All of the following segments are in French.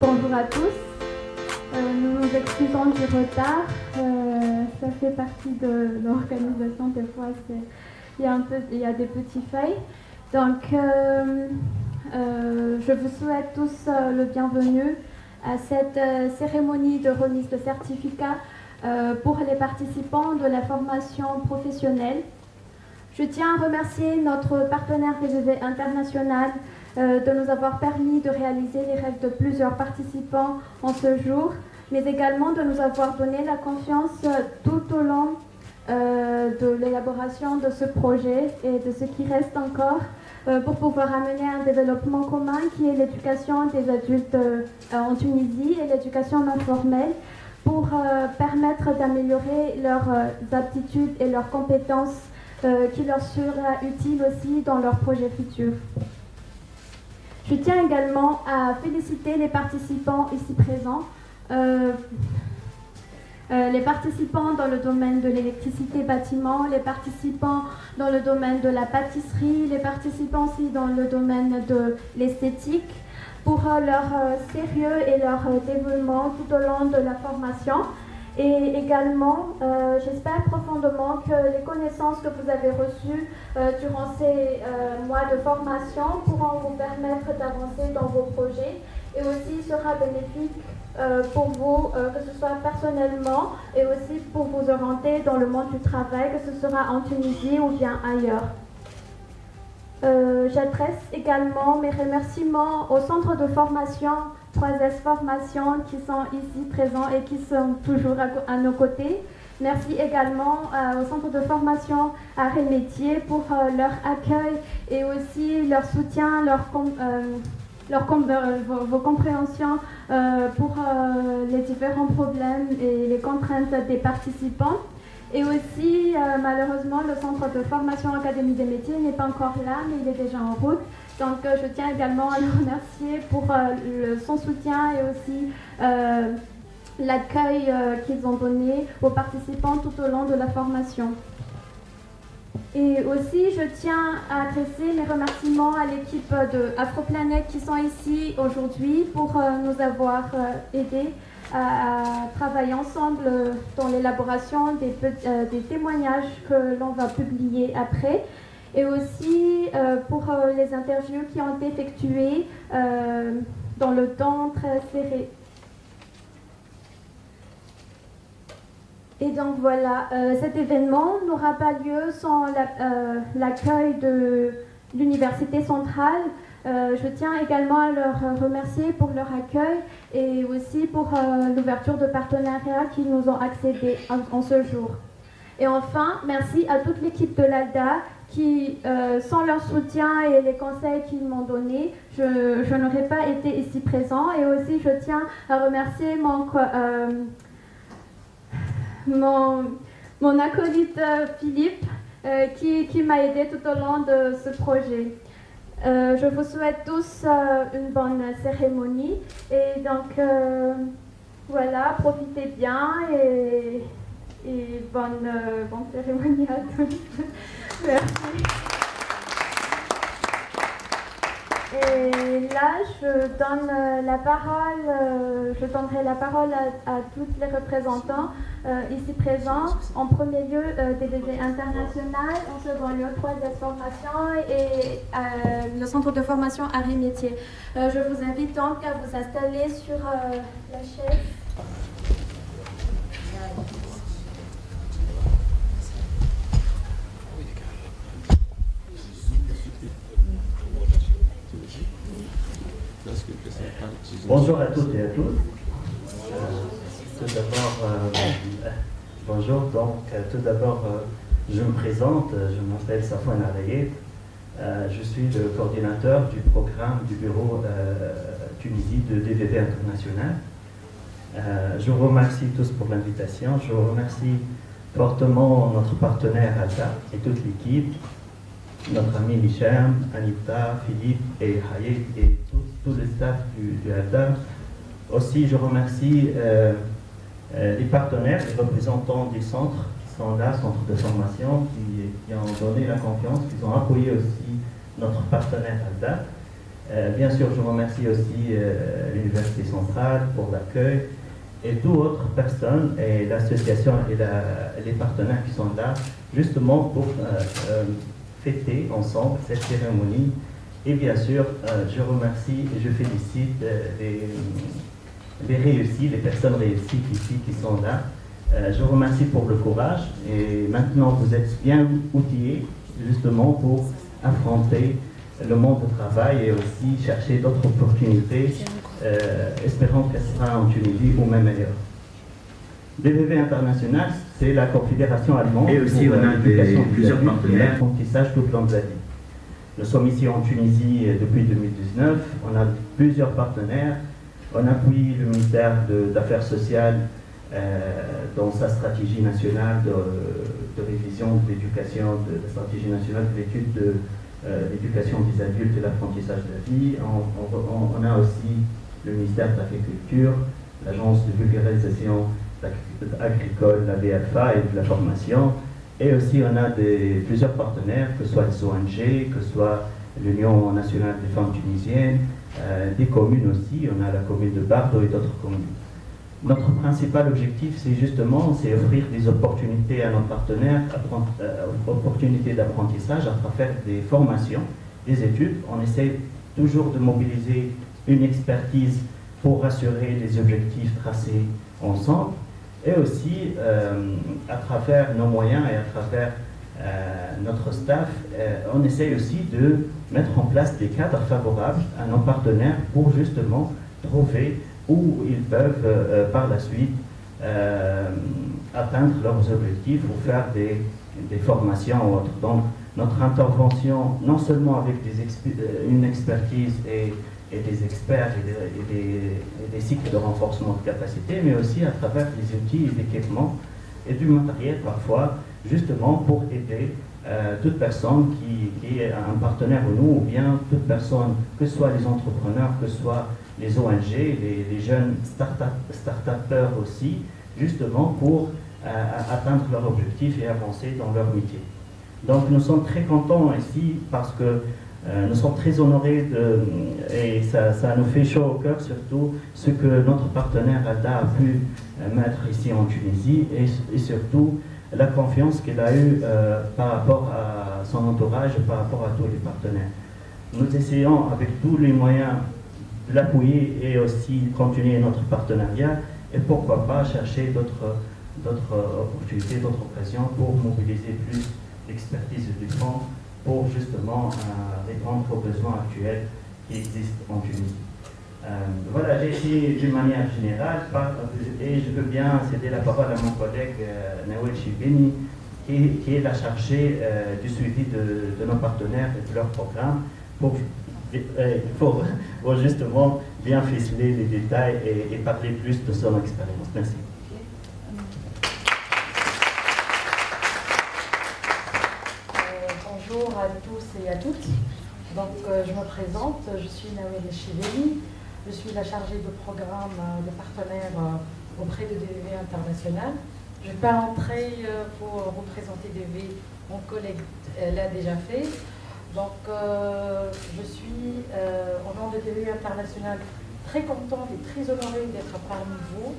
Bonjour à tous, nous nous excusons du retard, ça fait partie de l'organisation, des fois il y a des petits failles. Donc je vous souhaite tous le bienvenu à cette cérémonie de remise de certificats pour les participants de la formation professionnelle. Je tiens à remercier notre partenaire DVV International de nous avoir permis de réaliser les rêves de plusieurs participants en ce jour, mais également de nous avoir donné la confiance tout au long de l'élaboration de ce projet et de ce qui reste encore pour pouvoir amener un développement commun qui est l'éducation des adultes en Tunisie et l'éducation non formelle pour permettre d'améliorer leurs aptitudes et leurs compétences qui leur sera utile aussi dans leurs projets futurs. Je tiens également à féliciter les participants ici présents, les participants dans le domaine de l'électricité bâtiment, les participants dans le domaine de la pâtisserie, les participants aussi dans le domaine de l'esthétique, pour leur sérieux et leur dévouement tout au long de la formation. Et également, j'espère profondément que les connaissances que vous avez reçues durant ces mois de formation pourront vous permettre d'avancer dans vos projets et aussi sera bénéfique pour vous, que ce soit personnellement et aussi pour vous orienter dans le monde du travail, que ce sera en Tunisie ou bien ailleurs. J'adresse également mes remerciements au centre de formation 3S Formation qui sont ici présents et qui sont toujours à nos côtés. Merci également au centre de formation Arts et Métiers pour leur accueil et aussi leur soutien, vos compréhensions pour les différents problèmes et les contraintes des participants. Et aussi, malheureusement, le centre de formation Académie des métiers n'est pas encore là, mais il est déjà en route. Donc, je tiens également à le remercier pour son soutien et aussi l'accueil qu'ils ont donné aux participants tout au long de la formation. Et aussi, je tiens à adresser mes remerciements à l'équipe de Afroplanète qui sont ici aujourd'hui pour nous avoir aidés à travailler ensemble dans l'élaboration des témoignages que l'on va publier après et aussi pour les interviews qui ont été effectuées dans le temps très serré. Et donc voilà, cet événement n'aura pas lieu sans l'accueil de l'Université centrale. Je tiens également à leur remercier pour leur accueil et aussi pour l'ouverture de partenariats qu'ils nous ont accédé en ce jour. Et enfin, merci à toute l'équipe de l'ALDA qui, sans leur soutien et les conseils qu'ils m'ont donnés, je n'aurais pas été ici présent. Et aussi, je tiens à remercier mon acolyte Philippe qui m'a aidé tout au long de ce projet. Je vous souhaite tous une bonne cérémonie et donc voilà, profitez bien et bonne cérémonie à tous. Merci. Et là, je donnerai la parole à tous les représentants ici présents. En premier lieu, DVV International, en second lieu, 3S Formation et le centre de formation Arts et Métiers. Je vous invite donc à vous installer sur la chaise. Bonjour à toutes et à tous. Tout d'abord, bonjour. Donc, tout d'abord, je me présente. Je m'appelle Safwan Arayet. Je suis le coordinateur du programme du bureau Tunisie de DVV International. Je vous remercie tous pour l'invitation. Je remercie fortement notre partenaire ALDA et toute l'équipe, notre ami Michel, Anita, Philippe et Hayek et tout le staff du ALDA. Aussi, je remercie les partenaires, les représentants des centres qui sont là, centres de formation, qui ont donné la confiance, qui ont appuyé aussi notre partenaire ALDA. Bien sûr, je remercie aussi l'Université centrale pour l'accueil et toutes autres personnes et l'association et les partenaires qui sont là justement pour fêter ensemble cette cérémonie. Et bien sûr, je remercie et je félicite les réussis, les personnes réussies ici qui sont là. Je vous remercie pour le courage et maintenant vous êtes bien outillés justement pour affronter le monde du travail et aussi chercher d'autres opportunités, espérant qu'elle sera en Tunisie ou même ailleurs. DVV International, c'est la Confédération allemande et aussi on a plusieurs partenaires d'apprentissage tout au long de la vie. Nous sommes ici en Tunisie depuis 2019, on a plusieurs partenaires, on appuie le ministère d'Affaires sociales dans sa stratégie nationale de révision de l'éducation, de la stratégie nationale de l'étude de l'éducation des adultes et l'apprentissage de la vie. On a aussi le ministère de l'Agriculture, l'Agence de vulgarisation agricole, la VFA et de la formation. Et aussi on a plusieurs partenaires, que ce soit les ONG, que ce soit l'Union nationale des femmes tunisiennes, des communes aussi, on a la commune de Bardo et d'autres communes. Notre principal objectif, c'est justement offrir des opportunités à nos partenaires, opportunités d'apprentissage à travers des formations, des études. On essaie toujours de mobiliser une expertise pour assurer les objectifs tracés ensemble. Et aussi, à travers nos moyens et à travers notre staff, on essaie aussi de mettre en place des cadres favorables à nos partenaires pour justement trouver où ils peuvent par la suite atteindre leurs objectifs ou faire des formations ou autres. Donc notre intervention, non seulement avec une expertise et des experts et des cycles de renforcement de capacité, mais aussi à travers des outils et l'équipement et du matériel parfois, justement pour aider toute personne qui est un partenaire ou nous, ou bien toute personne, que ce soit les entrepreneurs, que ce soit les ONG, les jeunes start-upers aussi, justement pour atteindre leurs objectifs et avancer dans leur métier. Donc nous sommes très contents ici parce que nous sommes très honorés et ça nous fait chaud au cœur, surtout ce que notre partenaire ALDA a pu mettre ici en Tunisie et surtout la confiance qu'il a eue par rapport à son entourage et par rapport à tous les partenaires. Nous essayons avec tous les moyens de l'appuyer et aussi continuer notre partenariat et pourquoi pas chercher d'autres opportunités, d'autres occasions pour mobiliser plus d'expertise du fonds pour justement répondre aux besoins actuels qui existent en Tunisie. Voilà, j'ai essayé d'une manière générale et je veux bien céder la parole à mon collègue Nawel Chibeni qui est la chargée du suivi de nos partenaires et de leurs programmes pour justement bien ficeler les détails et parler plus de son expérience. Merci. Bonjour à tous et à toutes. Donc, je me présente, je suis Nawel Chibeni, je suis la chargée de programme de partenaires auprès de DVV International. Je ne vais pas entrer pour représenter DVV, mon collègue l'a déjà fait. Donc, je suis, au nom de DVV International, très contente et très honorée d'être parmi vous.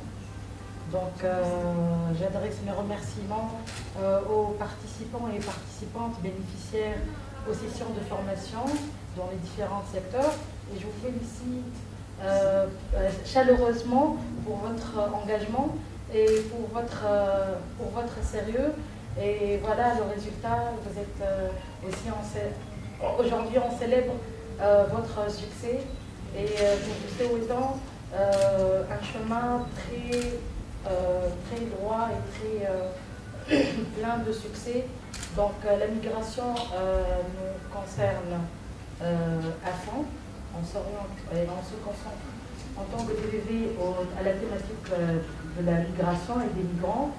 Donc, j'adresse mes remerciements aux participants et participantes bénéficiaires aux sessions de formation dans les différents secteurs. Et je vous félicite chaleureusement pour votre engagement et pour votre sérieux. Et voilà le résultat. Vous êtes aussi aujourd'hui, on célèbre votre succès et nous vous souhaitons un chemin très droit et très plein de succès. Donc la migration nous concerne à fond. On s'oriente et on se concentre en tant que DVV à la thématique de la migration et des migrants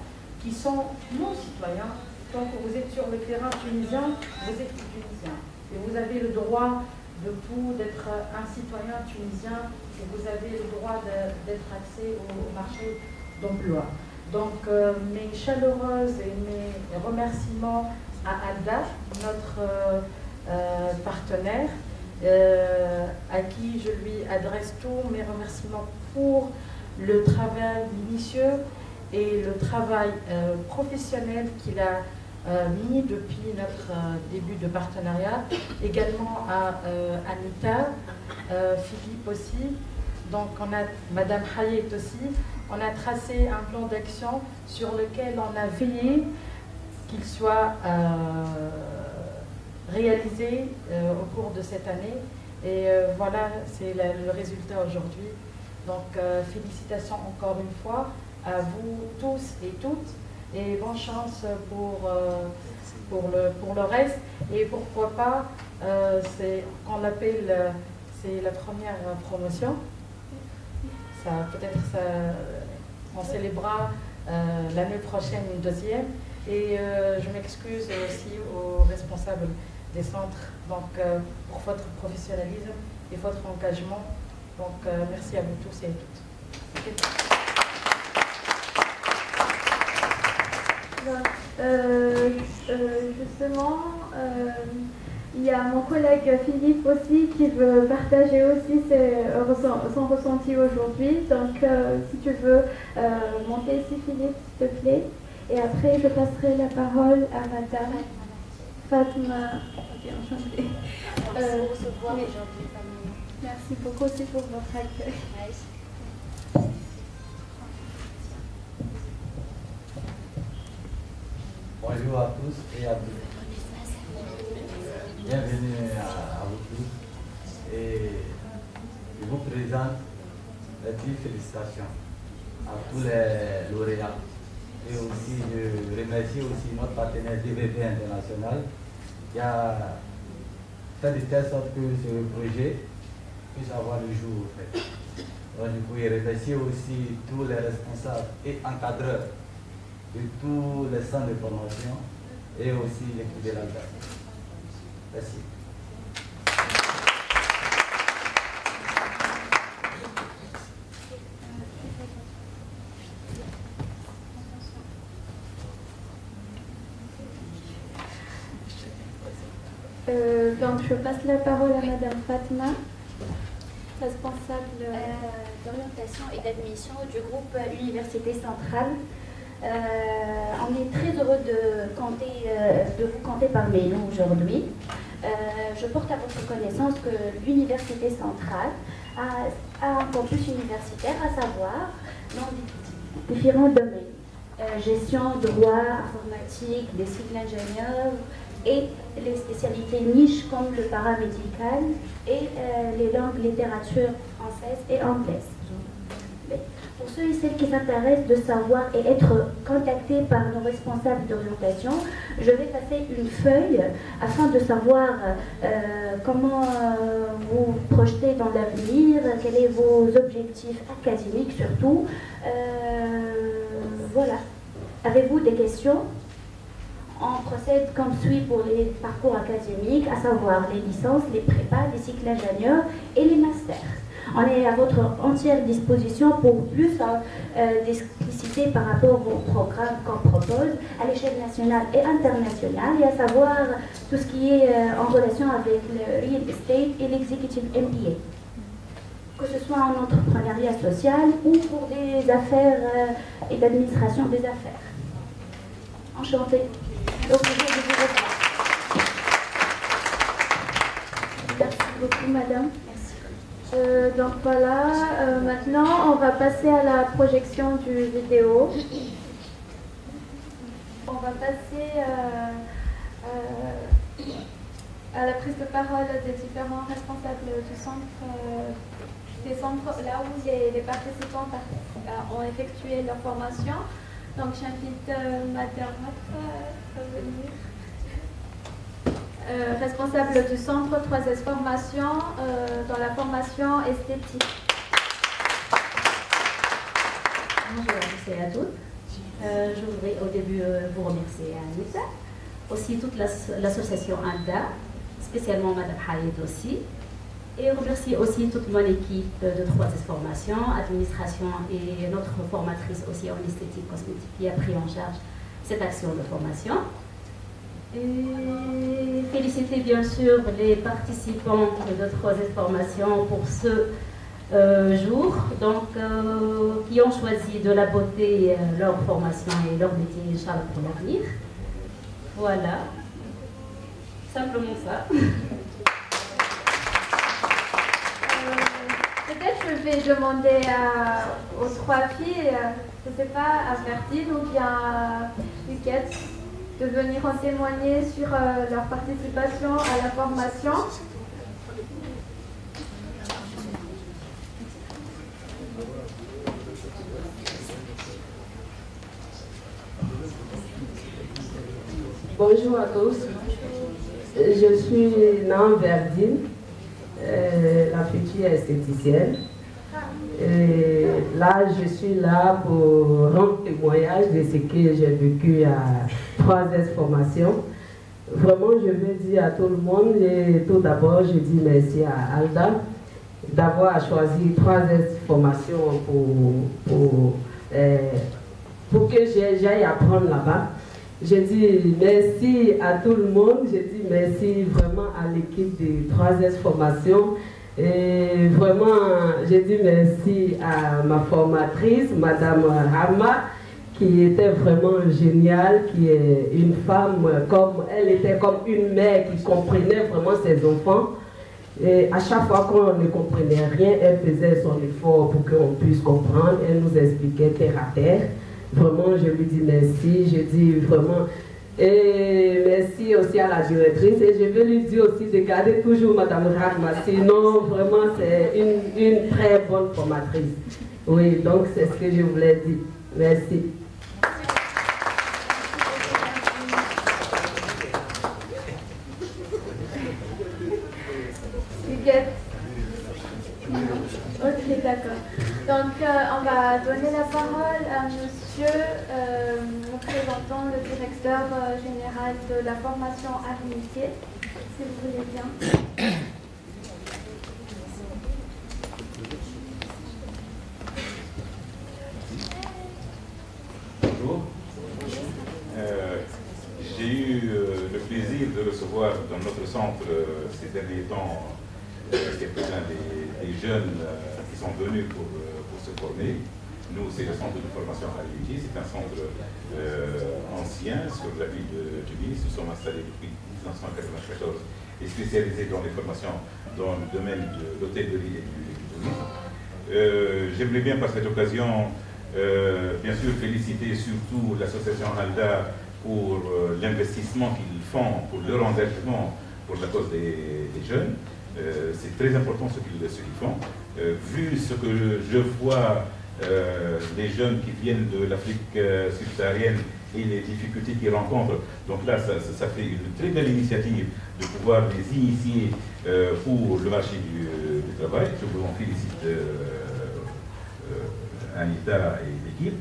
qui sont nos citoyens. Tant que vous êtes sur le terrain tunisien, vous êtes tunisien. Et vous avez le droit d'être un citoyen tunisien et vous avez le droit d'être accès au marché d'emploi. Donc mes chaleureuses et mes remerciements à ALDA, notre partenaire, à qui je lui adresse tous mes remerciements pour le travail minutieux et le travail professionnel qu'il a mis depuis notre début de partenariat. Également à Anita, Philippe aussi. Donc on a Madame Hayet aussi. On a tracé un plan d'action sur lequel on a veillé qu'il soit réalisé au cours de cette année. Et voilà, c'est le résultat aujourd'hui. Donc félicitations encore une fois à vous tous et toutes. Et bonne chance pour le reste. Et pourquoi pas, on l'appelle, c'est la première promotion. Peut-être on célébrera l'année prochaine une deuxième. Et je m'excuse aussi aux responsables des centres donc, pour votre professionnalisme et votre engagement. Donc merci à vous tous et à toutes. Justement, il y a mon collègue Philippe aussi qui veut partager aussi son ressenti aujourd'hui. Donc, si tu veux monter ici, Philippe, s'il te plaît. Et après, je passerai la parole à Madame Fatma. Enchantée. Merci beaucoup aussi pour votre accueil. Bonjour à tous et à toutes. Bienvenue à vous tous. Et je vous présente les 10 félicitations à tous les lauréats. Et aussi, je remercie aussi notre partenaire DVP International qui a fait de telle sorte que ce projet puisse avoir le jour. En fait. Donc, je voulais remercier aussi tous les responsables et encadreurs de tous les centres de formation et aussi l'équipe de l'ALDA. Merci. Donc je passe la parole à Madame Fatma, responsable d'orientation et d'admission du groupe Université Centrale. On est très heureux de vous compter parmi nous aujourd'hui. Je porte à votre connaissance que l'Université Centrale a un campus universitaire, à savoir dans différents domaines. Gestion, droit, informatique, des cycles d'ingénieurs et les spécialités niches comme le paramédical et les langues littérature française et anglaise. Pour ceux et celles qui s'intéressent de savoir et être contactés par nos responsables d'orientation, je vais passer une feuille afin de savoir comment vous projetez dans l'avenir, quels sont vos objectifs académiques surtout. Voilà. Avez-vous des questions? On procède comme suit pour les parcours académiques, à savoir les licences, les prépas, les cycles ingénieurs et les masters. On est à votre entière disposition pour plus d'expliciter par rapport au programme qu'on propose à l'échelle nationale et internationale, et à savoir tout ce qui est en relation avec le real estate et l'executive MBA. Que ce soit en entrepreneuriat social ou pour des affaires et l'administration des affaires. Enchantée. Merci beaucoup, madame. Donc voilà, maintenant on va passer à la projection du vidéo. On va passer à la prise de parole des différents responsables du centre, des centres là où les participants ont effectué leur formation. Donc j'invite Madame à venir. Responsable du centre 3S Formation dans la formation esthétique. Bonjour à tous et à toutes. Je voudrais au début vous remercier à Anita, aussi toute l'association ALDA, spécialement Madame Hayet aussi, et remercier aussi toute mon équipe de 3S Formation, administration et notre formatrice aussi en esthétique cosmétique qui a pris en charge cette action de formation. Et féliciter bien sûr les participants de troisième formation pour ce jour, donc qui ont choisi de la beauté leur formation et leur métier, Inch'Allah, pour l'avenir. Voilà, simplement ça. Peut-être je vais demander aux trois filles, je ne sais pas, à Ferdine ou bien à Luquette, de venir en témoigner sur leur participation à la formation. Bonjour à tous. Je suis Nan Verdine, la future esthéticienne. Et là, je suis là pour rendre témoignage de ce que j'ai vécu à 3S Formation. Vraiment, je veux dire à tout le monde, et tout d'abord, je dis merci à Alda d'avoir choisi 3S Formation pour que j'aille apprendre là-bas. Je dis merci à tout le monde, je dis merci vraiment à l'équipe de 3S Formation. Et vraiment, je dis merci à ma formatrice, Madame Hama, qui était vraiment géniale, qui est une femme, elle était comme une mère qui comprenait vraiment ses enfants. Et à chaque fois qu'on ne comprenait rien, elle faisait son effort pour qu'on puisse comprendre. Elle nous expliquait terre à terre. Vraiment, je lui dis merci. Je dis vraiment... Et merci aussi à la directrice. Et je veux lui dire aussi de garder toujours Madame Rahma. Sinon, vraiment, c'est une très bonne formatrice. Oui, donc c'est ce que je voulais dire. Merci. Ok, d'accord. Donc, on va donner la parole à monsieur représentant le directeur général de la formation Arts-Métiers, si vous voulez bien. Bonjour. J'ai eu le plaisir de recevoir dans notre centre ces derniers temps quelques-uns des jeunes qui sont venus pour se former. Nous, c'est le centre de formation Arts-Métiers, c'est un centre ancien sur la ville de Tunis. Nous sommes installés depuis 1994 et spécialisés dans les formations dans le domaine de l'hôtellerie et du tourisme. J'aimerais bien par cette occasion, bien sûr, féliciter surtout l'association ALDA pour l'investissement qu'ils font, pour leur engagement pour la cause des jeunes. C'est très important ce qu'ils font. Vu ce que je vois, les jeunes qui viennent de l'Afrique subsaharienne et les difficultés qu'ils rencontrent, donc là, ça fait une très belle initiative de pouvoir les initier pour le marché du travail. Je vous en félicite, Anita et l'équipe.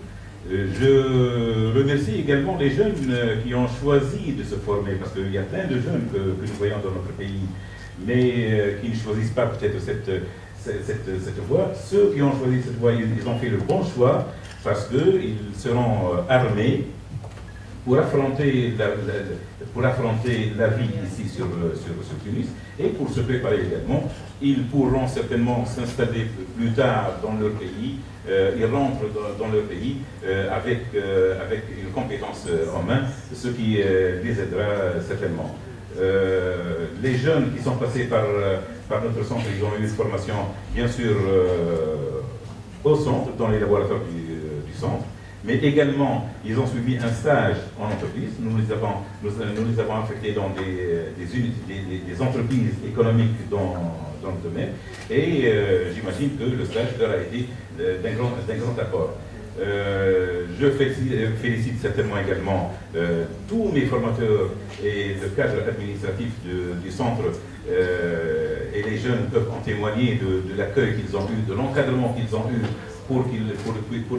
Je remercie également les jeunes qui ont choisi de se former, parce qu'il y a plein de jeunes que nous voyons dans notre pays, mais qui ne choisissent pas peut-être cette voie. Ceux qui ont choisi cette voie, ils ont fait le bon choix, parce qu'ils seront armés pour affronter la vie ici sur Tunis, et pour se préparer également. Ils pourront certainement s'installer plus tard dans leur pays. Ils rentrent dans leur pays avec une compétence en main, ce qui les aidera certainement. Les jeunes qui sont passés par notre centre, ils ont eu une formation, bien sûr, au centre, dans les laboratoires du centre, mais également, ils ont suivi un stage en entreprise. Nous les avons affectés dans des entreprises économiques dans le domaine, et j'imagine que le stage leur a été d'un grand apport. Je félicite certainement également tous mes formateurs et le cadre administratif du centre, et les jeunes peuvent en témoigner de l'accueil qu'ils ont eu, de l'encadrement qu'ils ont eu pour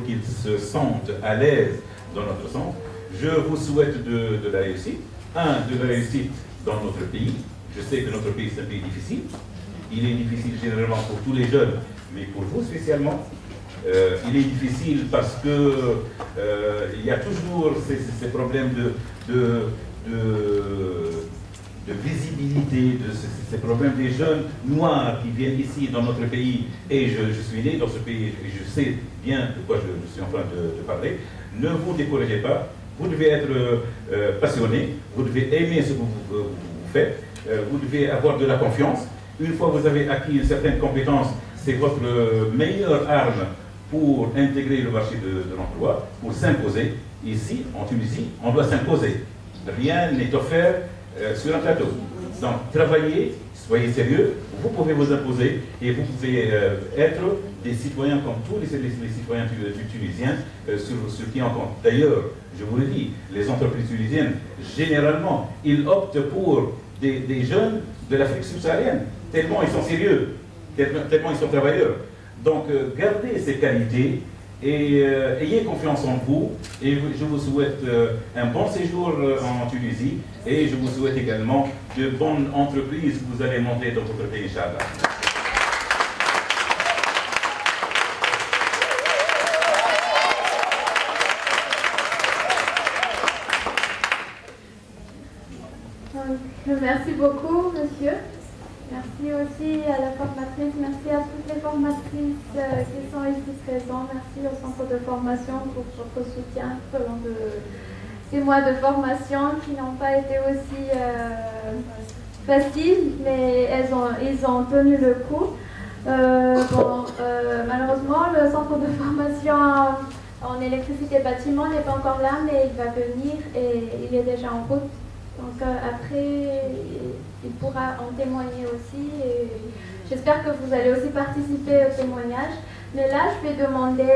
qu'ils se sentent à l'aise dans notre centre. Je vous souhaite de la réussite. De la réussite dans notre pays. Je sais que notre pays c'est un pays difficile. Il est difficile généralement pour tous les jeunes, mais pour vous spécialement. Il est difficile parce que il y a toujours ces problèmes de visibilité de ces problèmes des jeunes noirs qui viennent ici dans notre pays, et je suis né dans ce pays et je sais bien de quoi je suis en train de parler. Ne vous découragez pas, vous devez être passionné, vous devez aimer ce que vous faites, vous devez avoir de la confiance. Une fois que vous avez acquis une certaine compétence, c'est votre meilleure arme pour intégrer le marché de l'emploi, pour s'imposer. Ici, en Tunisie, on doit s'imposer. Rien n'est offert sur un plateau. Donc, travaillez, soyez sérieux, vous pouvez vous imposer et vous pouvez être des citoyens comme tous les citoyens tunisiens sur qui on compte. D'ailleurs, je vous le dis, les entreprises tunisiennes, généralement, ils optent pour des jeunes de l'Afrique subsaharienne, tellement ils sont sérieux, tellement ils sont travailleurs. Donc, gardez ces qualités et ayez confiance en vous. Et je vous souhaite un bon séjour en Tunisie et je vous souhaite également de bonnes entreprises que vous allez monter dans votre pays, Inch'Allah. Merci beaucoup, monsieur. Merci aussi à la formatrice, merci à toutes les formatrices qui sont ici présentes. Merci au centre de formation pour votre soutien tout au long de ces mois de formation qui n'ont pas été aussi faciles, mais ils ont tenu le coup. Malheureusement, le centre de formation en électricité bâtiment n'est pas encore là, mais il va venir et il est déjà en route. Donc après, il pourra en témoigner aussi. J'espère que vous allez aussi participer au témoignage. Mais là, je vais demander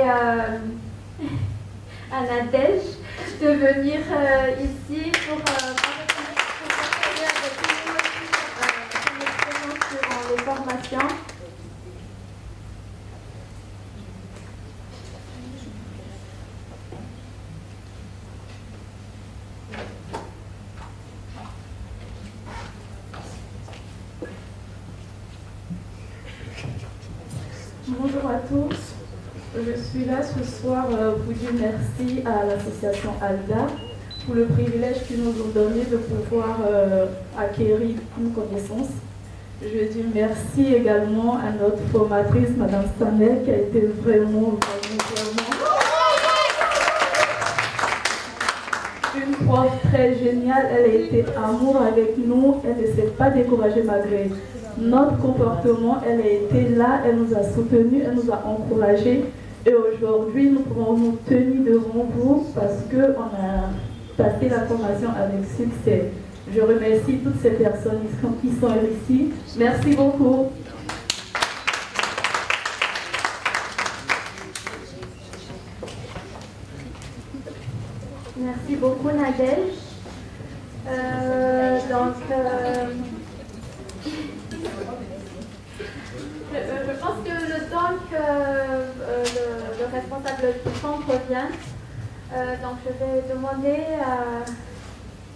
à Nadej de venir ici pour partager avec nous son expérience sur les formations. Bonjour à tous, je suis là ce soir pour dire merci à l'association ALDA pour le privilège qu'ils nous ont donné de pouvoir acquérir une connaissance. Je veux dire merci également à notre formatrice, Madame Stanley, qui a été vraiment une prof très géniale. Elle a été amour avec nous, elle ne s'est pas découragée malgré notre comportement. Elle a été là, elle nous a soutenus, elle nous a encouragés. Et aujourd'hui, nous pouvons nous tenir devant vous parce qu'on a passé la formation avec succès. Je remercie toutes ces personnes qui sont ici. Merci beaucoup. Merci beaucoup, Nadej. Je pense que le temps que le responsable du centre vient, donc je vais demander à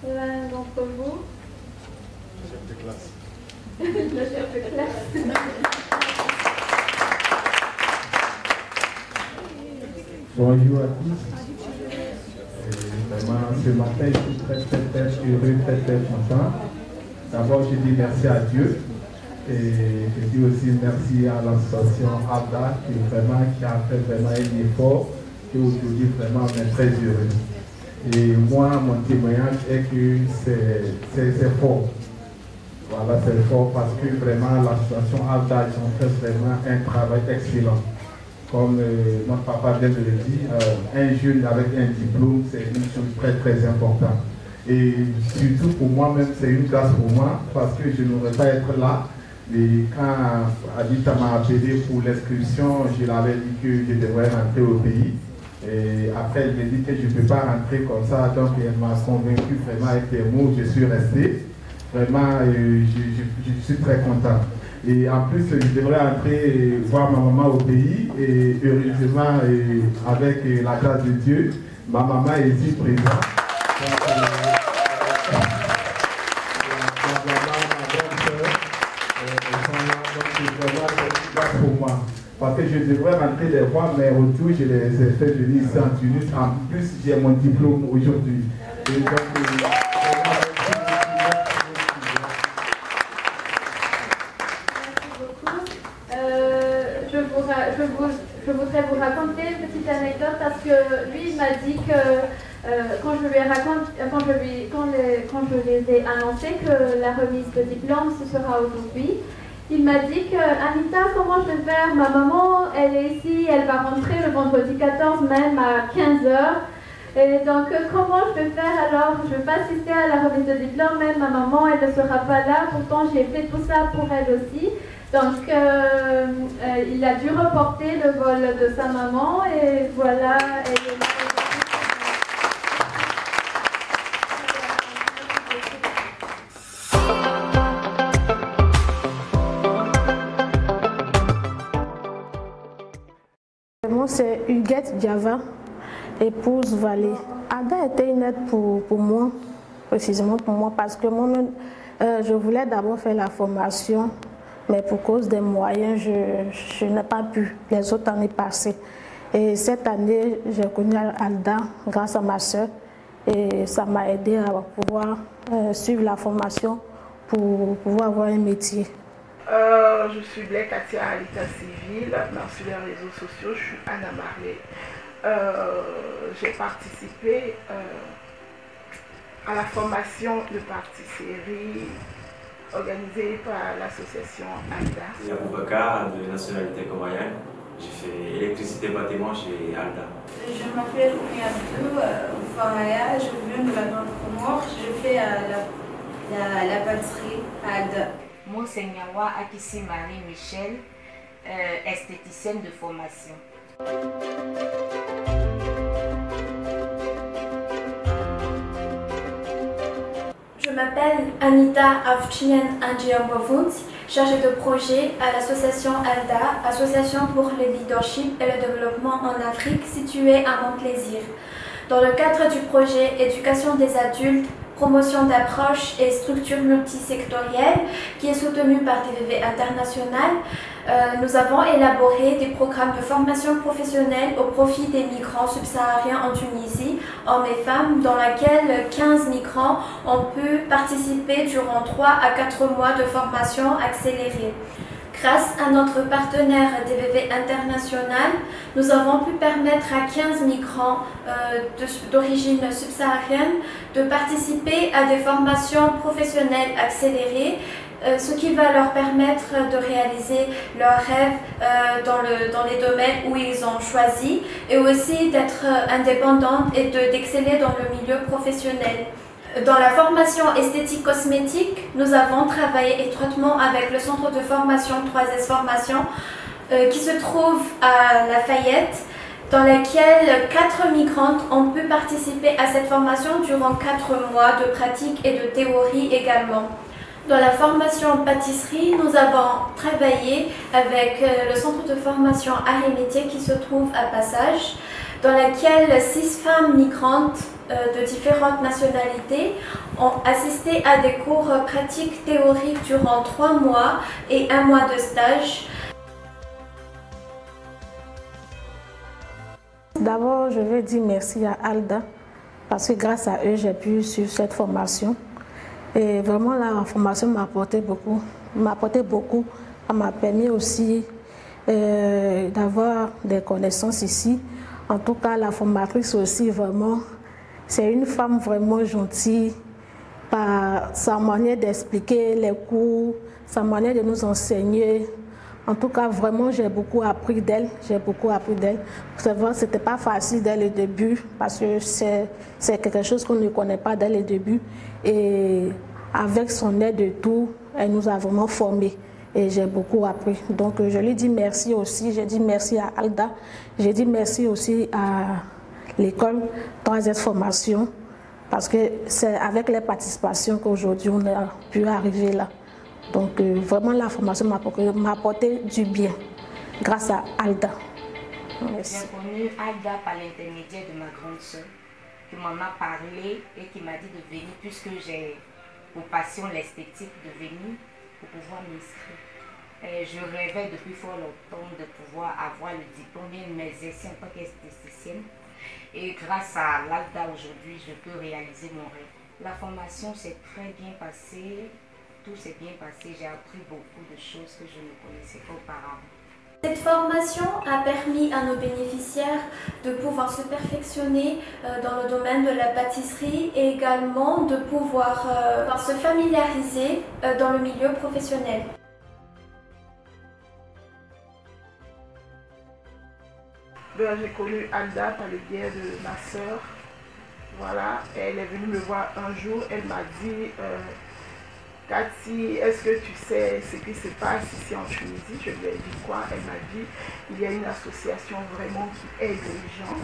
l'un d'entre vous. Le chef de classe. Le chef de classe. Bonjour à tous. Vraiment, ce matin, je suis très heureux, très content. D'abord, je dis merci à Dieu. Et je dis aussi merci à l'association ALDA qui a fait vraiment un effort. Et aujourd'hui, vraiment, on est très heureux. Et moi, mon témoignage est que c'est fort. Voilà, c'est fort parce que vraiment, l'association ALDA, ils ont fait vraiment un travail excellent. Comme notre papa vient de le dire, un jeune avec un diplôme, c'est une chose très importante. Et surtout pour moi-même, c'est une grâce pour moi parce que je n'aurais pas être là. Et quand Adita m'a appelé pour l'inscription, je l'avais dit que je devrais rentrer au pays. Et après, elle m'a dit que je ne peux pas rentrer comme ça. Donc, elle m'a convaincu vraiment avec des mots. Je suis resté. Vraiment, je suis très content. Et en plus, je devrais entrer voir ma maman au pays. Et heureusement, avec la grâce de Dieu, ma maman est ici présente. Pour moi. Parce que je devrais rentrer les voir, mais au retour, je les ai fait venir ici en Tunis. En plus, j'ai mon diplôme aujourd'hui. Et donc, anecdote parce que lui, il m'a dit que quand je les ai annoncé que la remise de diplôme, ce sera aujourd'hui, il m'a dit que Anita, comment je vais faire? Ma maman, elle est ici, elle va rentrer le vendredi 14 même à 15h. Et donc, comment je vais faire alors? Je ne vais pas assister à la remise de diplôme, même ma maman, elle ne sera pas là. Pourtant, j'ai fait tout ça pour elle aussi. Donc, il a dû reporter le vol de sa maman et voilà. Moi, c'est Huguette Diava, épouse Valée. Ada était une aide pour moi, précisément pour moi, parce que moi-même, je voulais d'abord faire la formation, mais pour cause des moyens, je n'ai pas pu les autres années passées. Et cette année, j'ai connu Alda grâce à ma soeur, et ça m'a aidé à pouvoir suivre la formation pour pouvoir avoir un métier. Je suis Katia à l'état civil, sur les réseaux sociaux, je suis Anna Marley. J'ai participé à la formation de partie série organisée par l'association ALDA. Je suis Aboubakar, de nationalité comorienne. J'ai fait électricité bâtiment chez ALDA. Je m'appelle Oumiabdou Faraya, je viens de la Grande Comore. Je fais la pâtisserie à ALDA. Moi, c'est Nyawa Akissi Marie-Michel, esthéticienne de formation. Je m'appelle Anita Avchian Anjiambovund, chargée de projet à l'association ALDA, Association pour le leadership et le développement en Afrique, située à Mont-Plaisir. Dans le cadre du projet Éducation des adultes, promotion d'approches et structures multisectorielles qui est soutenue par TVV International, nous avons élaboré des programmes de formation professionnelle au profit des migrants subsahariens en Tunisie, hommes et femmes, dans laquelle 15 migrants ont pu participer durant 3 à 4 mois de formation accélérée. Grâce à notre partenaire TVV International, nous avons pu permettre à 15 migrants d'origine subsaharienne de participer à des formations professionnelles accélérées, ce qui va leur permettre de réaliser leurs rêves dans les domaines où ils ont choisi et aussi d'être indépendantes et d'exceller dans le milieu professionnel. Dans la formation esthétique cosmétique, nous avons travaillé étroitement avec le centre de formation 3S Formation qui se trouve à Lafayette, dans laquelle 4 migrantes ont pu participer à cette formation durant 4 mois de pratique et de théorie également. Dans la formation pâtisserie, nous avons travaillé avec le centre de formation Arts et Métiers qui se trouve à Passage, dans laquelle 6 femmes migrantes de différentes nationalités ont assisté à des cours pratiques théoriques durant 3 mois et 1 mois de stage. D'abord, je veux dire merci à ALDA parce que grâce à eux, j'ai pu suivre cette formation. Et vraiment, la formation m'a apporté beaucoup. Elle m'a permis aussi d'avoir des connaissances ici. En tout cas, la formatrice aussi, vraiment, c'est une femme vraiment gentille par sa manière d'expliquer les cours, sa manière de nous enseigner. En tout cas, vraiment, j'ai beaucoup appris d'elle. C'est vrai, ce n'était pas facile dès le début parce que c'est quelque chose qu'on ne connaît pas dès le début. Et avec son aide et tout, elle nous a vraiment formés. Et j'ai beaucoup appris. Donc, je lui dis merci aussi. J'ai dit merci à ALDA. J'ai dit merci aussi à l'école 3S Formation. Parce que c'est avec les participations qu'aujourd'hui, on a pu arriver là. Donc, vraiment, la formation m'a apporté du bien grâce à ALDA. J'ai connu ALDA par l'intermédiaire de ma grande soeur qui m'en a parlé et qui m'a dit de venir puisque j'ai pour passion l'esthétique, de venir pour pouvoir m'inscrire. Je rêvais depuis fort longtemps de pouvoir avoir le diplôme, bien m'exercer en tant qu'esthéticienne. Et grâce à l'ALDA aujourd'hui, je peux réaliser mon rêve. La formation s'est très bien passée, tout s'est bien passé. J'ai appris beaucoup de choses que je ne connaissais pas auparavant. Cette formation a permis à nos bénéficiaires de pouvoir se perfectionner dans le domaine de la pâtisserie et également de pouvoir se familiariser dans le milieu professionnel. J'ai connu Alda par le biais de ma sœur. Voilà, elle est venue me voir un jour, elle m'a dit Cathy, est-ce que tu sais ce qui se passe ici en Tunisie? Je lui ai dit quoi? Elle m'a dit il y a une association vraiment qui aide les gens.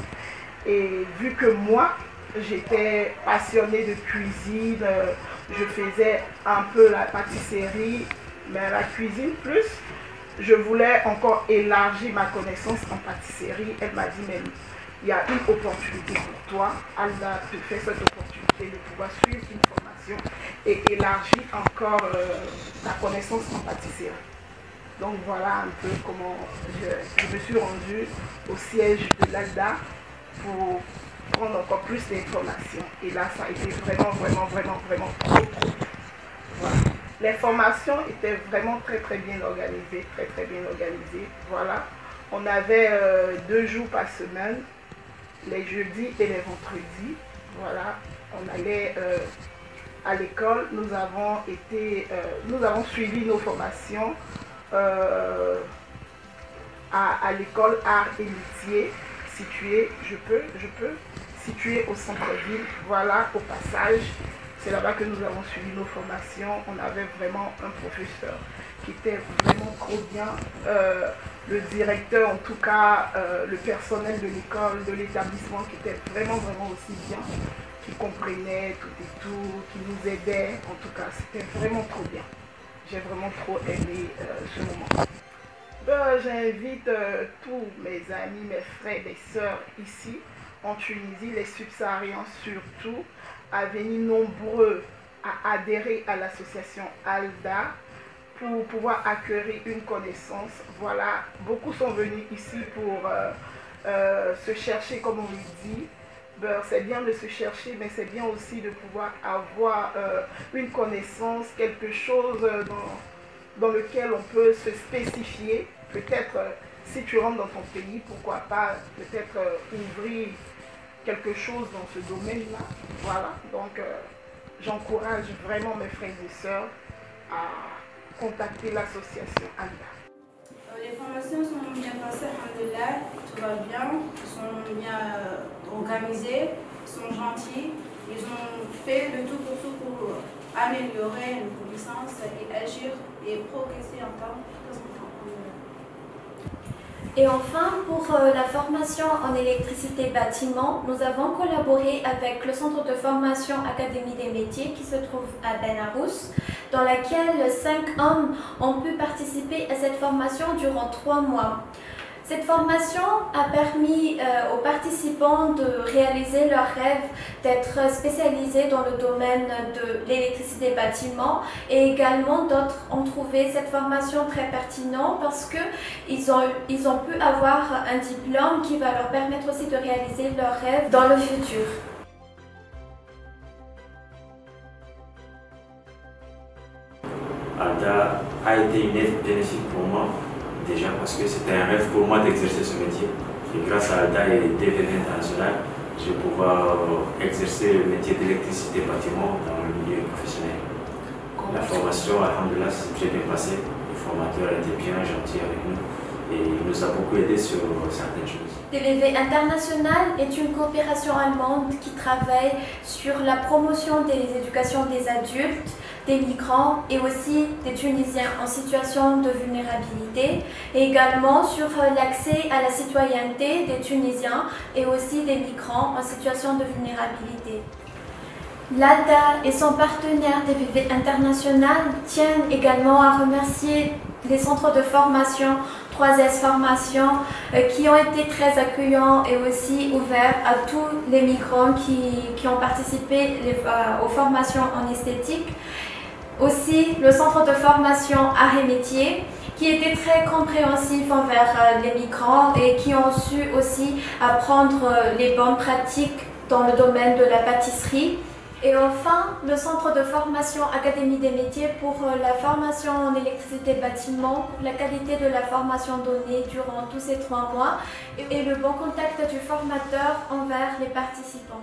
Et vu que moi, j'étais passionnée de cuisine, je faisais un peu la pâtisserie, mais la cuisine plus, je voulais encore élargir ma connaissance en pâtisserie. Elle m'a dit, mais il y a une opportunité pour toi. Alda te fait cette opportunité de pouvoir suivre une formation et élargir encore ta connaissance en pâtisserie. Donc voilà un peu comment je me suis rendue au siège de l'Alda pour prendre encore plus d'informations. Et là, ça a été vraiment trop bien. Voilà. Les formations étaient vraiment très bien organisées, très bien organisées. Voilà. On avait 2 jours par semaine, les jeudis et les vendredis. Voilà. On allait à l'école. Nous avons suivi nos formations à l'école Art et Métiers située, située au centre-ville. Voilà, au passage. C'est là-bas que nous avons suivi nos formations. On avait vraiment un professeur qui était vraiment trop bien. Le directeur, en tout cas, le personnel de l'école, de l'établissement, qui était vraiment aussi bien, qui comprenait tout et tout, qui nous aidait. En tout cas, c'était vraiment trop bien. J'ai vraiment trop aimé ce moment. J'invite tous mes amis, mes frères et sœurs ici, en Tunisie, les subsahariens surtout, à venir nombreux à adhérer à l'association ALDA pour pouvoir acquérir une connaissance. Voilà, beaucoup sont venus ici pour se chercher, comme on le dit. C'est bien de se chercher, mais c'est bien aussi de pouvoir avoir une connaissance, quelque chose dans lequel on peut se spécifier. Peut-être, si tu rentres dans ton pays, pourquoi pas peut-être ouvrir quelque chose dans ce domaine-là. Voilà, donc j'encourage vraiment mes frères et sœurs à contacter l'association ALDA. Les formations sont bien passées, alhamdoulilah, tout va bien, ils sont bien organisés, ils sont gentils, ils ont fait le tout pour améliorer nos connaissances et agir et progresser en tant que Et enfin, pour la formation en électricité bâtiment, nous avons collaboré avec le centre de formation Académie des métiers qui se trouve à Benarous, dans laquelle 5 hommes ont pu participer à cette formation durant 3 mois. Cette formation a permis aux participants de réaliser leur rêve d'être spécialisés dans le domaine de l'électricité bâtiment et également d'autres ont trouvé cette formation très pertinente parce qu'ils ont pu avoir un diplôme qui va leur permettre aussi de réaliser leur rêve dans le futur. ALDA a été une aide bénéfique pour moi. Déjà parce que c'était un rêve pour moi d'exercer ce métier. Et grâce à ALDA et DVV International, je vais pouvoir exercer le métier d'électricité bâtiment dans le milieu professionnel. La formation, alhamdoulilah, s'est très bien passée. Le formateur était bien gentil avec nous et il nous a beaucoup aidé sur certaines choses. DVV International est une coopération allemande qui travaille sur la promotion des éducations des adultes, des migrants et aussi des Tunisiens en situation de vulnérabilité, et également sur l'accès à la citoyenneté des Tunisiens et aussi des migrants en situation de vulnérabilité. L'ALDA et son partenaire DVV International tiennent également à remercier les centres de formation 3S Formation qui ont été très accueillants et aussi ouverts à tous les migrants qui ont participé aux formations en esthétique. Aussi le centre de formation Arts et Métiers qui était très compréhensif envers les migrants et qui ont su aussi apprendre les bonnes pratiques dans le domaine de la pâtisserie. Et enfin, le centre de formation Académie des métiers pour la formation en électricité bâtiment, pour la qualité de la formation donnée durant tous ces 3 mois et le bon contact du formateur envers les participants.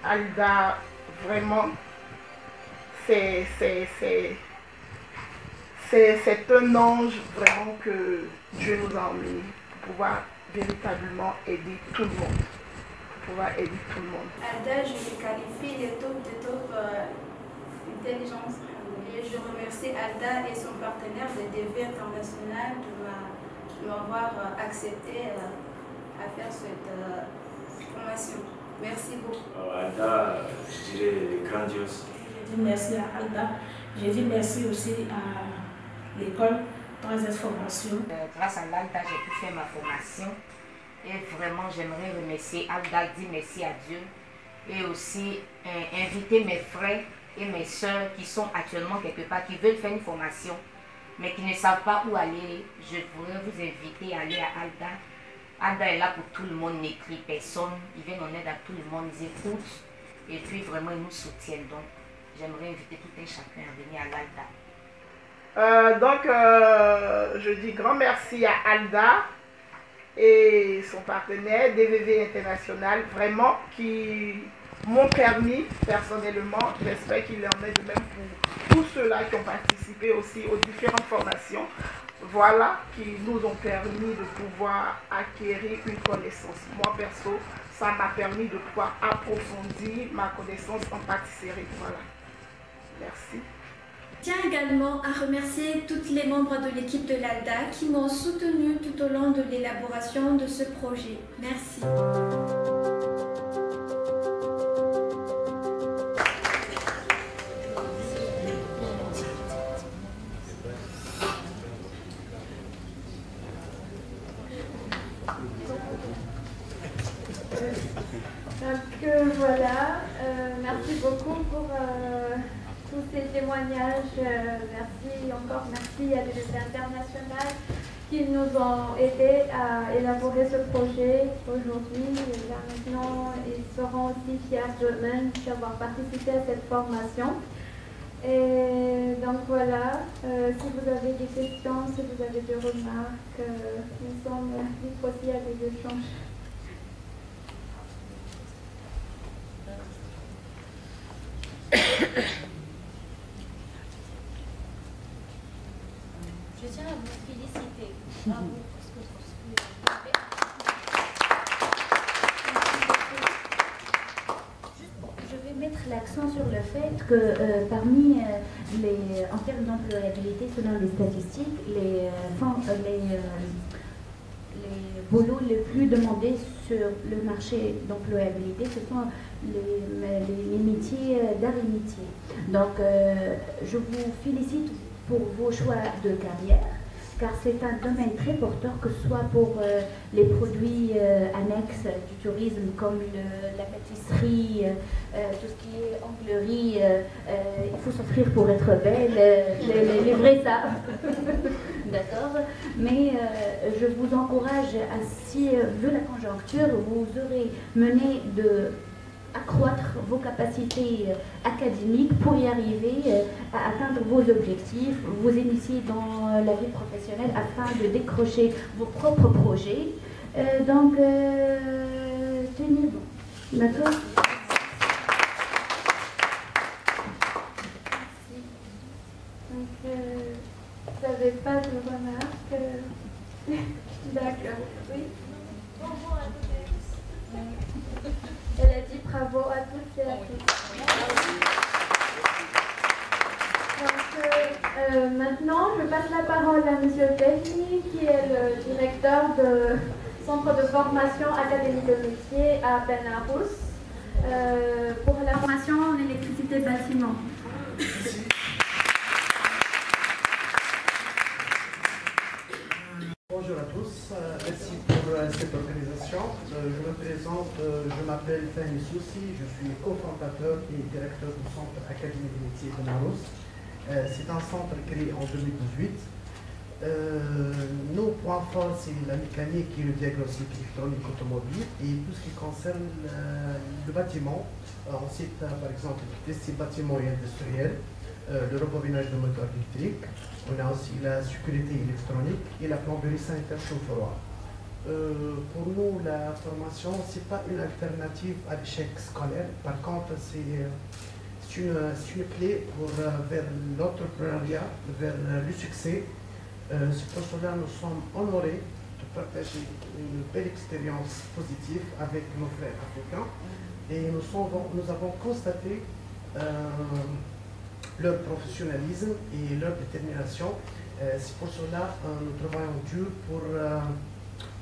Alda, vraiment, c'est un ange vraiment que Dieu nous a emmené pour pouvoir véritablement aider tout le monde. Alda, je le qualifie de top intelligence. Et je remercie Alda et son partenaire de DV International de m'avoir accepté à faire cette formation. Merci beaucoup. Alda, je dirais grandiose. Je dis merci à Alda. Je dis merci aussi à l'école 3S Formation. Grâce à l'Alda, j'ai pu faire ma formation. Et vraiment, j'aimerais remercier Alda, dire merci à Dieu. Et aussi inviter mes frères et mes soeurs qui sont actuellement quelque part, qui veulent faire une formation, mais qui ne savent pas où aller. Je voudrais vous inviter à aller à Alda. Alda est là pour tout le monde, n'écrit personne. Ils viennent en aide à tout le monde, ils écoutent. Et puis vraiment, ils nous soutiennent. Donc, j'aimerais inviter tout un chacun à venir à l'Alda. Je dis grand merci à Alda et son partenaire DVV International, vraiment, qui m'ont permis personnellement, j'espère qu'il en est de même pour tous ceux-là qui ont participé aussi aux différentes formations, voilà, qui nous ont permis de pouvoir acquérir une connaissance. Moi perso, ça m'a permis de pouvoir approfondir ma connaissance en pâtisserie, voilà. Merci. Je tiens également à remercier tous les membres de l'équipe de l'ALDA qui m'ont soutenu tout au long de l'élaboration de ce projet. Merci. Donc voilà, merci beaucoup pour tous ces témoignages. Merci à l'Université internationale qui nous ont aidés à élaborer ce projet aujourd'hui. Et là, maintenant, ils seront aussi fiers d'eux-mêmes d'avoir participé à cette formation. Et donc voilà, si vous avez des questions, si vous avez des remarques, nous sommes libres aussi à des échanges. Je tiens à vous féliciter. Bravo pour ce que vous avez fait. Je vais mettre l'accent sur le fait que parmi en termes d'employabilité, selon les statistiques, les boulots les plus demandés sur le marché d'employabilité, ce sont les métiers d'art et métiers. Donc, je vous félicite pour vos choix de carrière, car c'est un domaine très porteur, que ce soit pour les produits annexes du tourisme, comme la pâtisserie, tout ce qui est anglerie. Il faut s'offrir pour être belle, les vrais savent. D'accord. Mais je vous encourage, si, vu la conjoncture, vous aurez mené accroître vos capacités académiques pour y arriver à atteindre vos objectifs, vous initier dans la vie professionnelle afin de décrocher vos propres projets. Donc, tenez-vous. D'accord ? Donc, vous n'avez pas de remarques? D'accord. Oui. Bonjour à toutes et tous. Elle a dit bravo à toutes et à tous. Donc, maintenant, je passe la parole à M. Tehni, qui est le directeur du Centre de formation Académie de métiers à Benarous, pour la formation en électricité bâtiment. Bonjour à tous, merci pour cette organisation. Je me présente, je m'appelle Fahmi Soussi, je suis cofondateur et directeur du Centre Académie des métiers de Benarous. C'est un centre créé en 2018 Nos points forts, c'est la mécanique et le diagnostic électronique automobile et tout ce qui concerne le bâtiment. On cite par exemple les tests bâtiments et industriels, le rebobinage de moteurs électriques. On a aussi la sécurité électronique et la plomberie sanitaire chaud-froid. Pour nous, la formation, ce n'est pas une alternative à l'échec scolaire. Par contre, c'est une clé vers l'entrepreneuriat, vers le succès. C'est pour cela que nous sommes honorés de partager une belle expérience positive avec nos frères africains. Et nous avons constaté leur professionnalisme et leur détermination. C'est pour cela que nous travaillons dur pour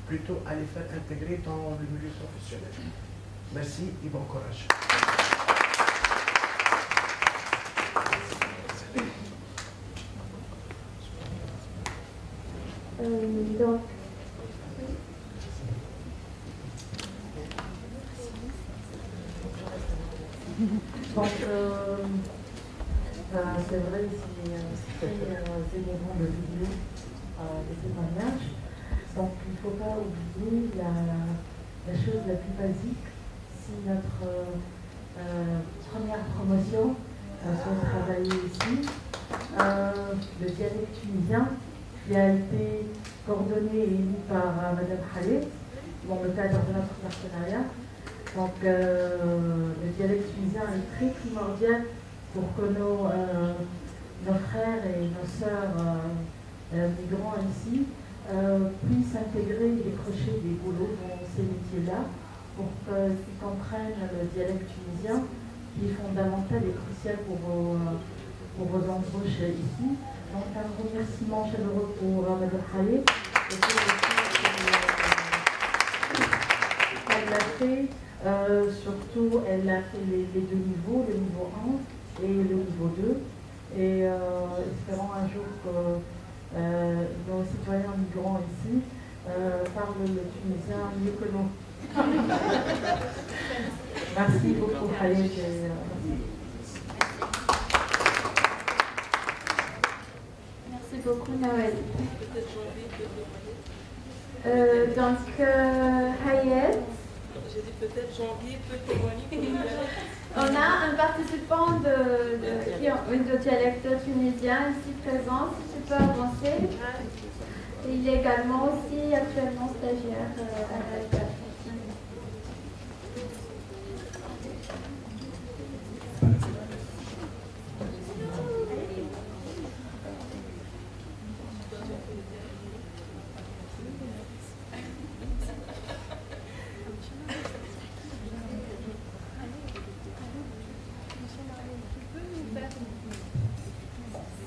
plutôt à les faire intégrer dans le milieu professionnel. Merci et bon courage. Donc, c'est vrai, c'est très émouvant de vidéo des témoignages. Donc il ne faut pas oublier la chose la plus basique. Si notre première promotion soit travailler ici, le dialecte tunisien qui a été coordonné et élu par Madame Khaled dans le cadre de notre partenariat. Donc le dialecte tunisien est très primordial pour que nos frères et nos sœurs migrants ici puissent intégrer et décrocher des boulots dans ces métiers-là pour qu'ils comprennent le dialecte tunisien qui est fondamental et crucial pour vos embauches ici. Donc un remerciement chaleureux pour Madame Khaled. Elle l'a fait, surtout elle a fait les deux niveaux, le niveau 1 et le niveau 2. Et espérons un jour que nos citoyens migrants ici parlent le tunisien mieux que nous. Merci beaucoup Khaled. Merci beaucoup Nawel. Donc Hayet. J'ai dit peut-être janvier peut témoigner. On a un participant de dialecte tunisien ici présent, si tu peux avancer. Il est également aussi actuellement stagiaire à l'ALDA.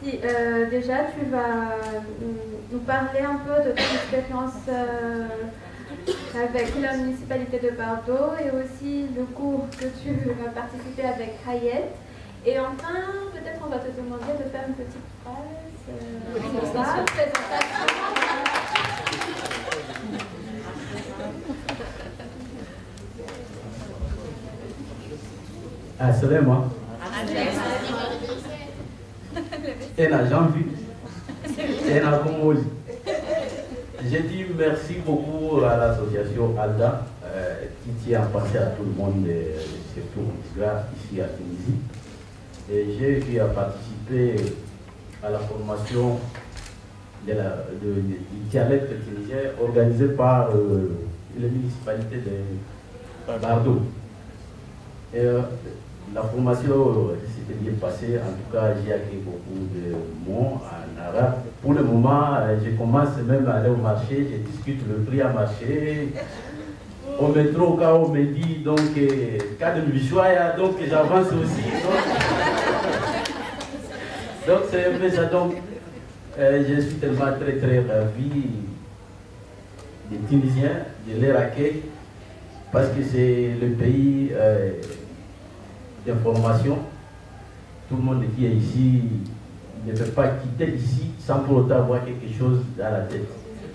Si, déjà, tu vas nous parler un peu de ton expérience avec la municipalité de Bardo et aussi le cours que tu vas participer avec Hayet. Et enfin, peut-être on va te demander de faire une petite phrase. Présentation. Assalamu alaikum. Janvier. J'ai dit merci beaucoup à l'association ALDA qui tient à passer à tout le monde ce tour ici à Tunisie. Et j'ai eu à participer à la formation du dialecte tunisien organisée par la municipalité de Bardo. Et, la formation s'était bien passée, en tout cas j'ai acquis beaucoup de mots en arabe. Pour le moment, je commence même à aller au marché, je discute le prix à marché. Au métro, au cas où on me dit, donc, cas de Michoua, donc j'avance aussi. Donc c'est un peu ça. Donc, je suis tellement très ravi des Tunisiens, de leur accueil, parce que c'est le pays d'information. Tout le monde qui est ici ne peut pas quitter ici sans pour autant avoir quelque chose dans la tête.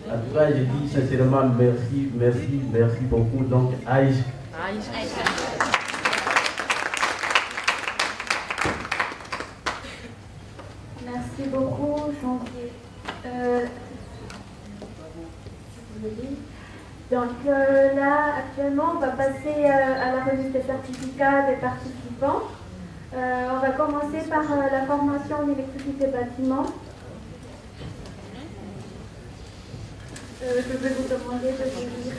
En tout cas, je dis sincèrement merci beaucoup. Donc, Aïch. Merci beaucoup, Janvier. Actuellement, on va passer à la remise des certificats des participants. On va commencer par la formation en électricité bâtiment. Je vais vous demander de venir.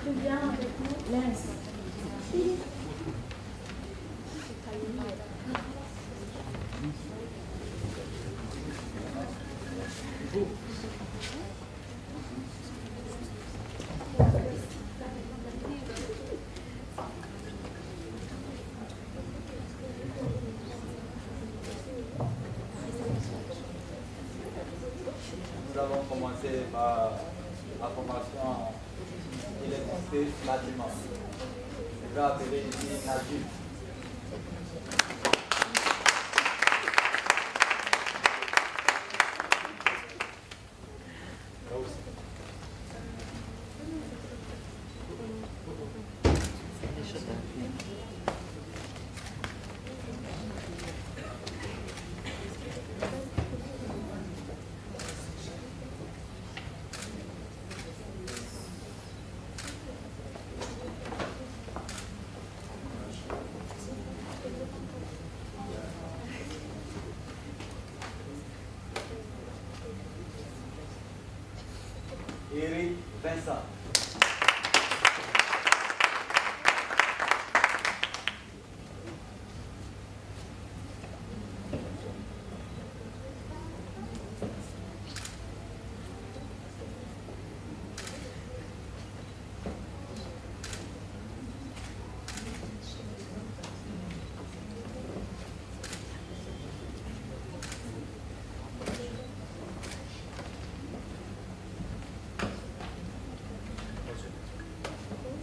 Tu viens avec nous? Nous avons commencé par la formation en électricité bâtiment. Je vais appeler ici Najib. Eric Vincent.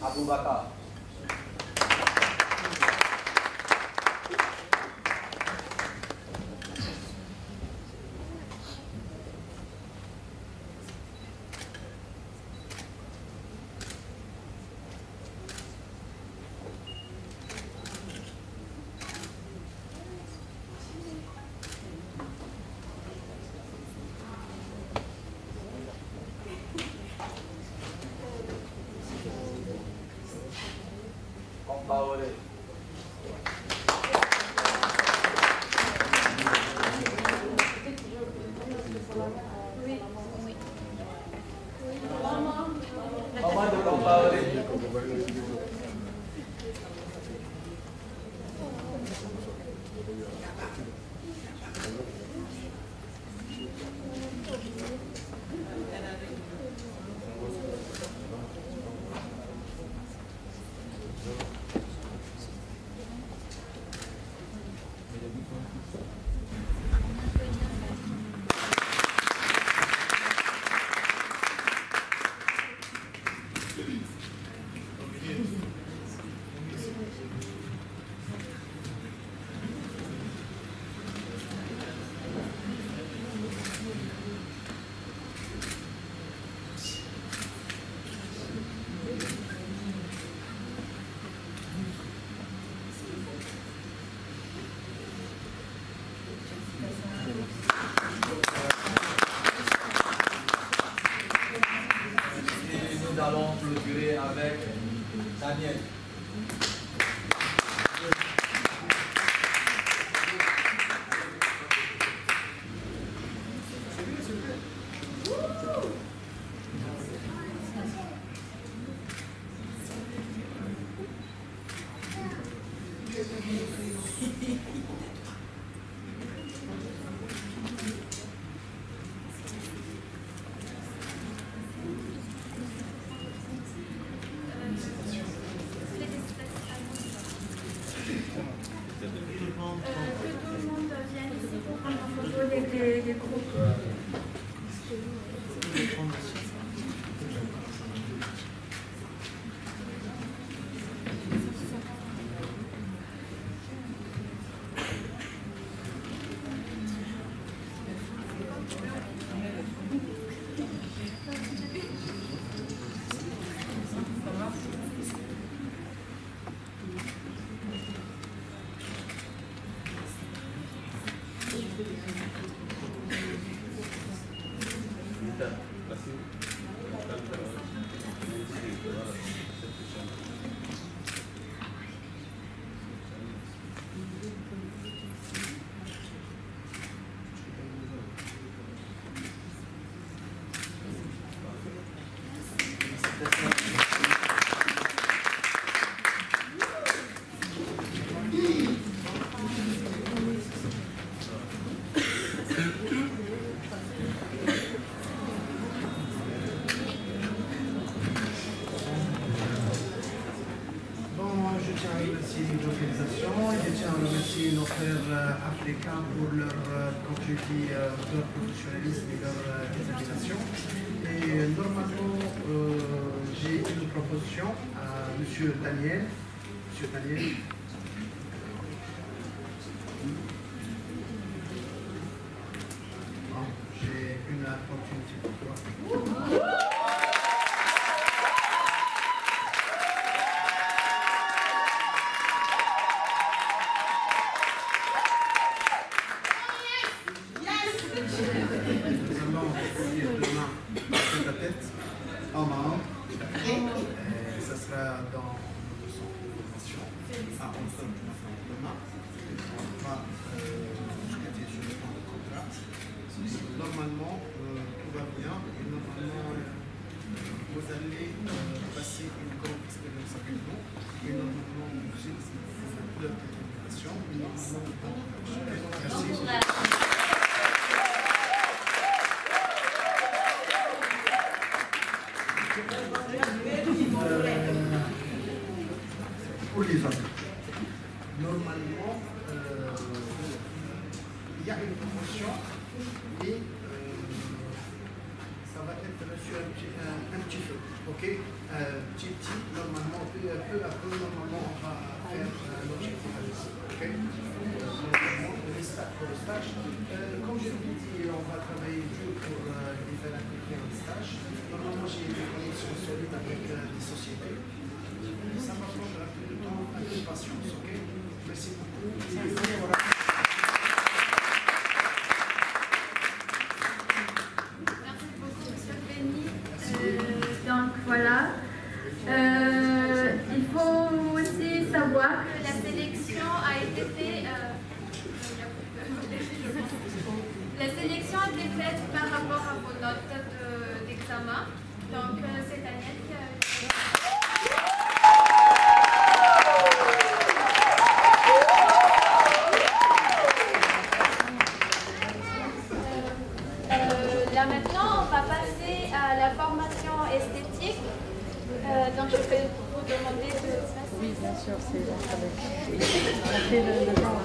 Abubakar. Compaore. Maman de Compaore. Nous allons clôturer avec Daniel. remercier l'organisation, je tiens à remercier nos frères africains pour leur, comme je dis, leur professionnalisme et leur détermination. Et normalement, j'ai une proposition à M. Daniel. Monsieur Daniel. Bon, j'ai une opportunité pour toi. Normalement, tout va bien et normalement, vous allez passer une grande expérience avec nous et normalement, vous êtes leur détermination et normalement, pour les autres, normalement, il y a une promotion et ça va être reçu un petit peu, ok? Petit, normalement, peu à peu, normalement, on va faire l'objectif à l'issue, ok? Normalement, pour le stage, comme je vous l'ai dit, on va travailler dur pour les faire appliquer un stage. Normalement, j'ai des connexions solides avec des sociétés. Ça va prendre un peu de temps, un peu de patience, ok? Merci beaucoup. Donc voilà, il faut aussi savoir que la sélection a été faite. La sélection a été faite par rapport à vos notes d'examen. Donc c'est Daniel qui a. Là maintenant, on va passer à la formation esthétique. Donc je vais vous demander de passer. Oui, bien sûr, c'est bon. On fait le temps.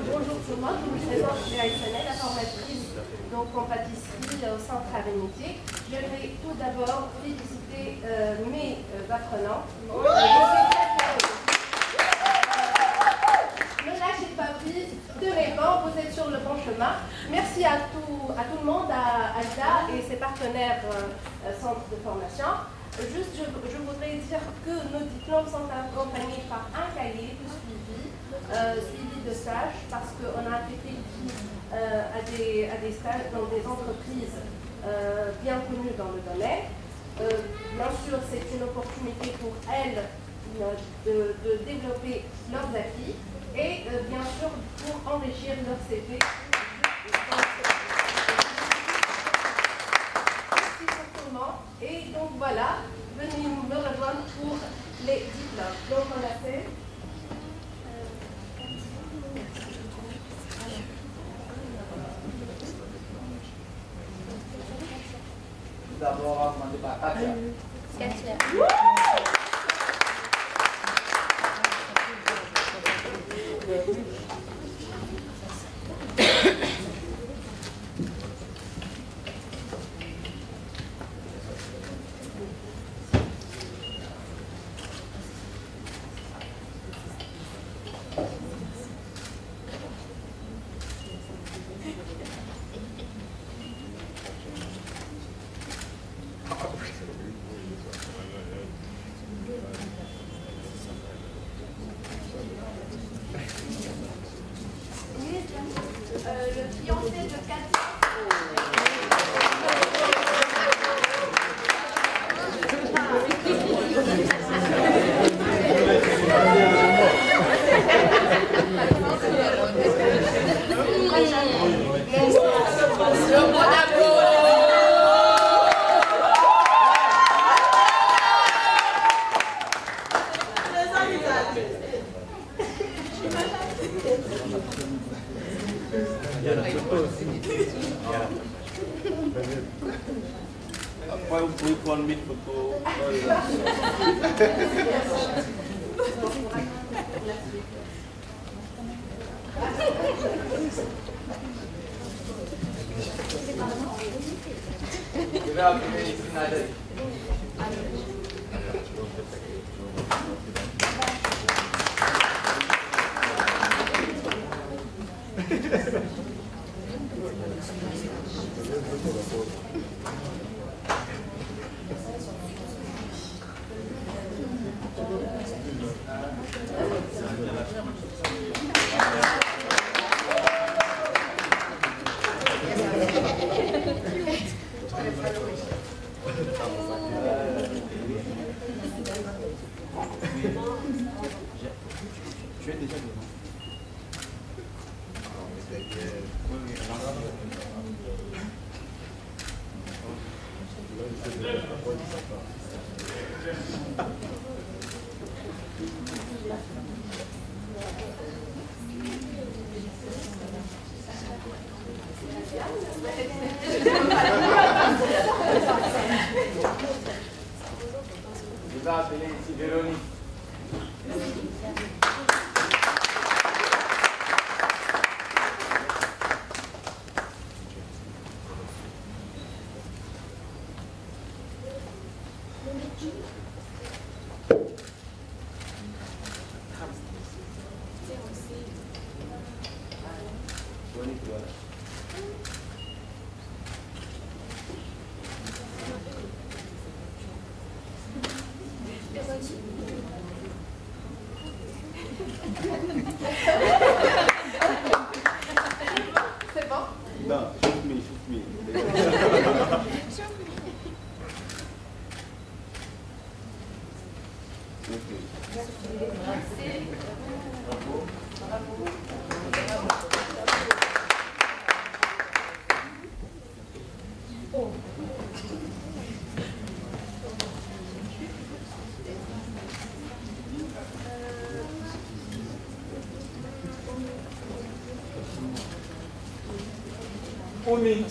Bonjour tout le monde, je me présente Léa, la formatrice donc, en pâtisserie au centre Avénité. Je vais tout d'abord féliciter mes apprenants. Ne lâchez pas prise de mes bancs, vous êtes sur le bon chemin. Merci à tout le monde, à Alda et ses partenaires centres de formation. Juste, je voudrais dire que nos diplômes sont accompagnés par un cahier de suivi de stage, parce qu'on a affecté à des stages dans des entreprises bien connues dans le domaine. Bien sûr, c'est une opportunité pour elles de développer leurs acquis et bien sûr pour enrichir leur CV. Et donc voilà, venez me rejoindre pour les diplômes. Donc on a fait. D'abord, on va demander Katia. Le fiancé de Katia. Après, vous pouvez prendre une photo. Tu es déjà devant. Véronique. C'est bon? Non, shoot me. Omi.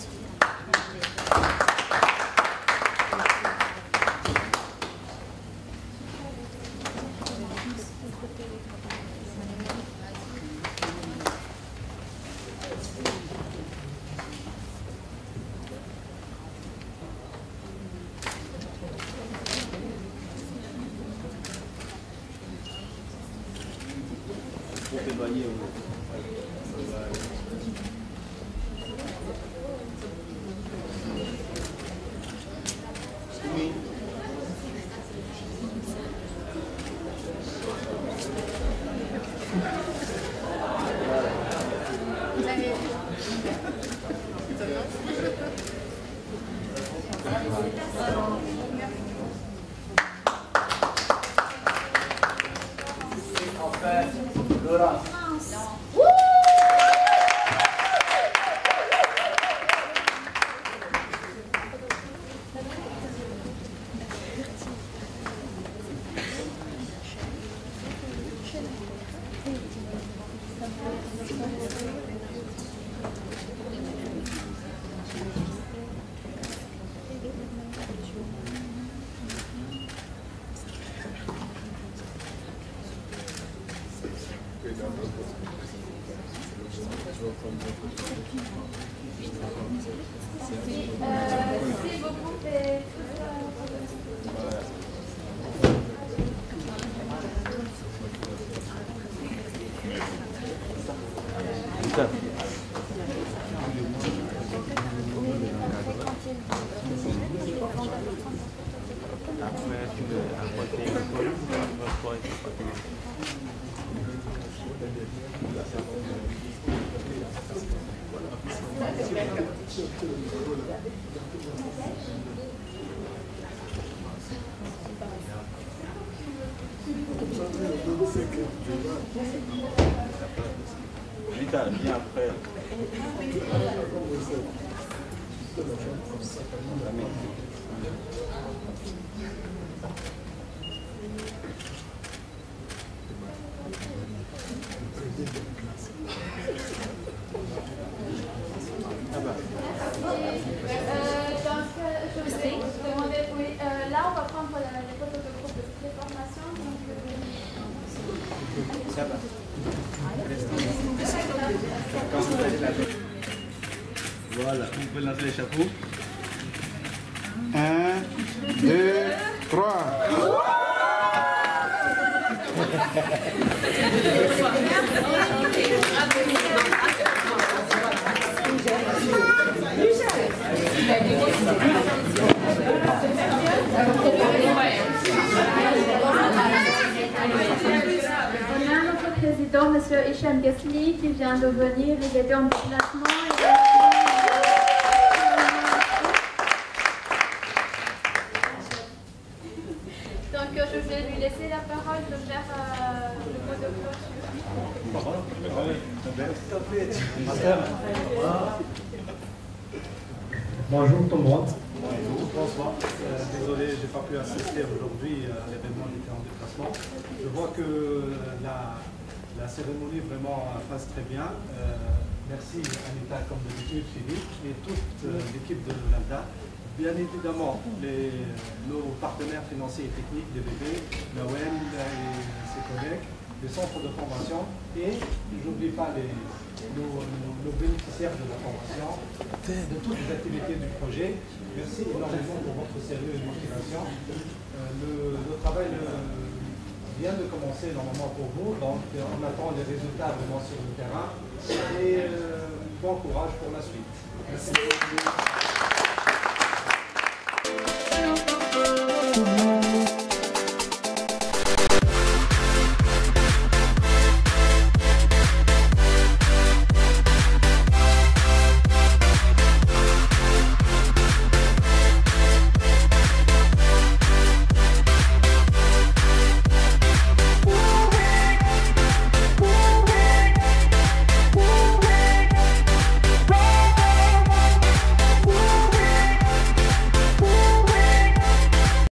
Si vous pouvez Vita, viens après. Là, on va prendre les photos de groupe de formation. Ça va. Voilà, on peut lancer les chapeaux. 1, 2, 3. On a notre président, M. Hicham Gasly, qui vient de venir. Il était en déplacement. Donc je vais lui laisser la parole de faire le mot de clôture. Bonjour tout le monde. Bonsoir. Désolé, je n'ai pas pu assister aujourd'hui à l'événement, j'étais en déplacement. Je vois que la cérémonie vraiment passe très bien. Merci Anita comme d'habitude, Philippe et toute l'équipe de l'ALDA bien évidemment nos partenaires financiers et techniques, DBB, l'OM et ses collègues, les centres de formation et je n'oublie pas nos bénéficiaires de la formation, de toutes les activités du projet. Merci énormément pour votre sérieux et motivation. Le travail vient de commencer normalement pour vous, donc on attend les résultats vraiment sur le terrain et bon courage pour la suite. Merci.